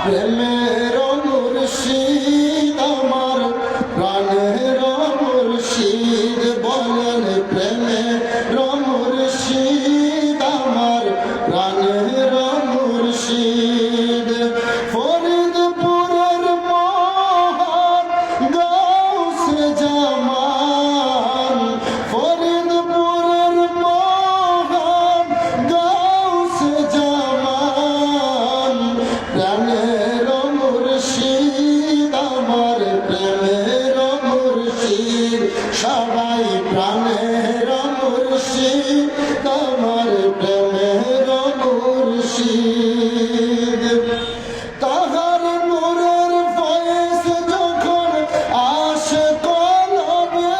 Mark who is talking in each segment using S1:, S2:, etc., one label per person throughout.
S1: প্রেমের মুর্শিদ আমার প্রাণের মুর্শিদ বলেন প্রেমের মুর্শিদ আমার প্রাণের মুর্শিদ ফরিদপুরের মহান গাউসে জামান ফরিদপুরের মহান গাউসে জামান প্রাণের মুর্শিদ আমার প্রেমের মুর্শিদ সবাই প্রাণের মুর্শিদ আমার প্রেমের মুর্শিদ তাহার নূরের ফয়েজ যখন আসে কলবে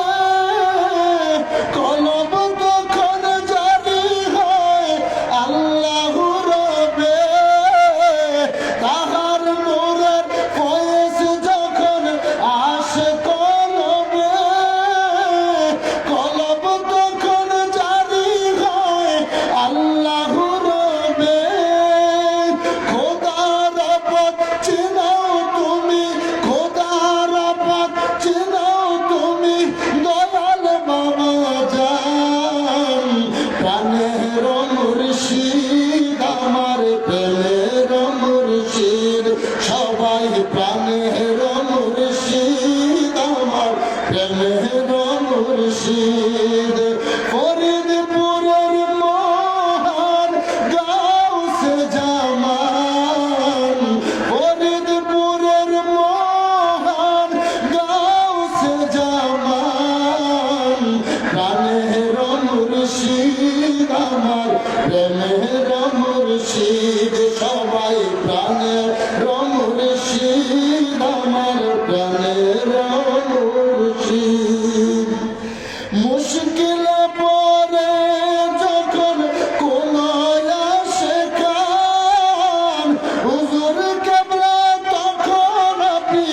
S1: কলব তখন জারি হয় আল্লাহ রবে তাহার নূরের ফয়েজ যখন আসে কলবে কলব তখন জারি হয় আল্লাহ রবে খোদার পথ চেনাও তুমি খোদার পথ চেনাও তুমি দয়াল বাবা জান প্রাণের মুর্শিদ আমার প্রেমের মুর্শিদ সবাই প্রাণের মুর্শিদ আমার প্রেমের মুর্শিদ ফরিদপুরের মহান গাউসে জামান ফরিদপুরের মহান গাউসে জামান প্রাণের মুর্শিদ আমার প্রেমের মুর্শিদ সবাই প্রাণের মুর্শিদ আমার প্রাণের মুর্শিদ মুশকিলে পড়ে যখন কোন আসে কান হুজুর কেবলা তখন আপনি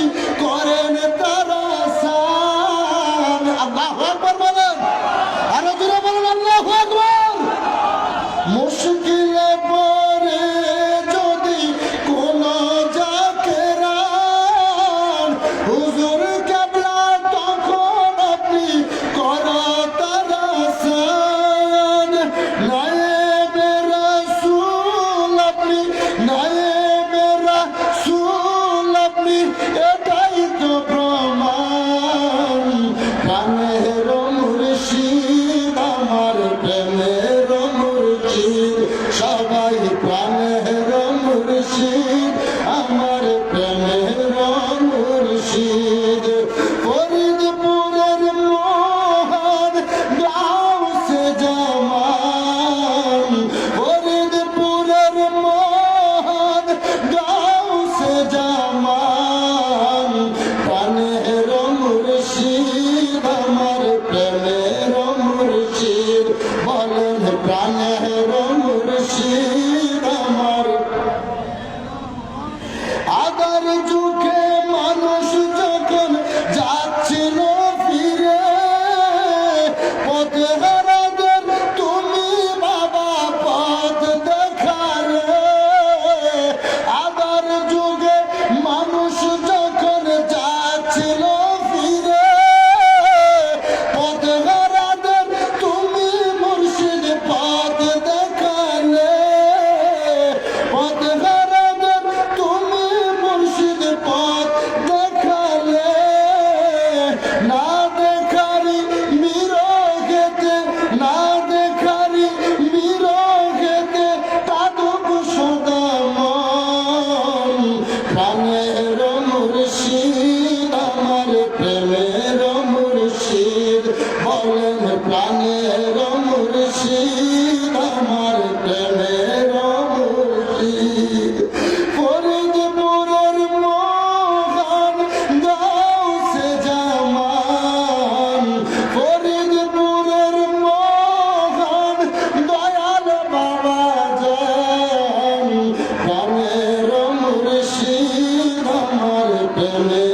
S1: করেন তারা সান আল্লাহু আকবার বলেন আরো জোরে বলেন আল্লাহু আকবার মুশকিলে পড়ে যদি কোন জাকেরান হুজুর কেবলা তখন আপনি করো তারা সান নায়েবে রাসূল আপনি নায়েবে রাসূল আপনি এটাই তো প্রমাণ প্রাণের মুর্শিদ আমার প্রেমের মুর্শিদ সবাই প্রাণের মুর্শিদ আমার প্রেমের মুর্শিদ ফরিদপুরের মহান গাউসে জামান ফরিদপুরের মহান গাউসে জামান প্রাণের মুর্শিদ আমার প্রেমের মুর্শিদ বলেন প্রাণের মুর্শিদ আমার আদার যুগে মানুষ যখন যাচ্ছিল ফিরে পথে হারাদের তুমি বাবা পথ দেখালে আদার যুগে মানুষ যখন যাচ্ছিল ফিরে পথে হারাদের তুমি মুর্শিদ পথ দেখালে পথ হারাদের তুমি মুর্শিদ পথ দেখালে না দেখারি বিরোগেতে না দেখারি বিরোগেতে কাঁদব সদা মন প্রাণের মুর্শিদ আমার প্রেমের মুর্শিদ বলেন প্রাণের মুর্শিদ আমার প্রেমের মুর্শিদ ফরিদপুরের মহান গাউসে জামান ফরিদপুরের মহান দয়াল বাবা জান প্রাণের মুর্শিদ আমার প্রেমের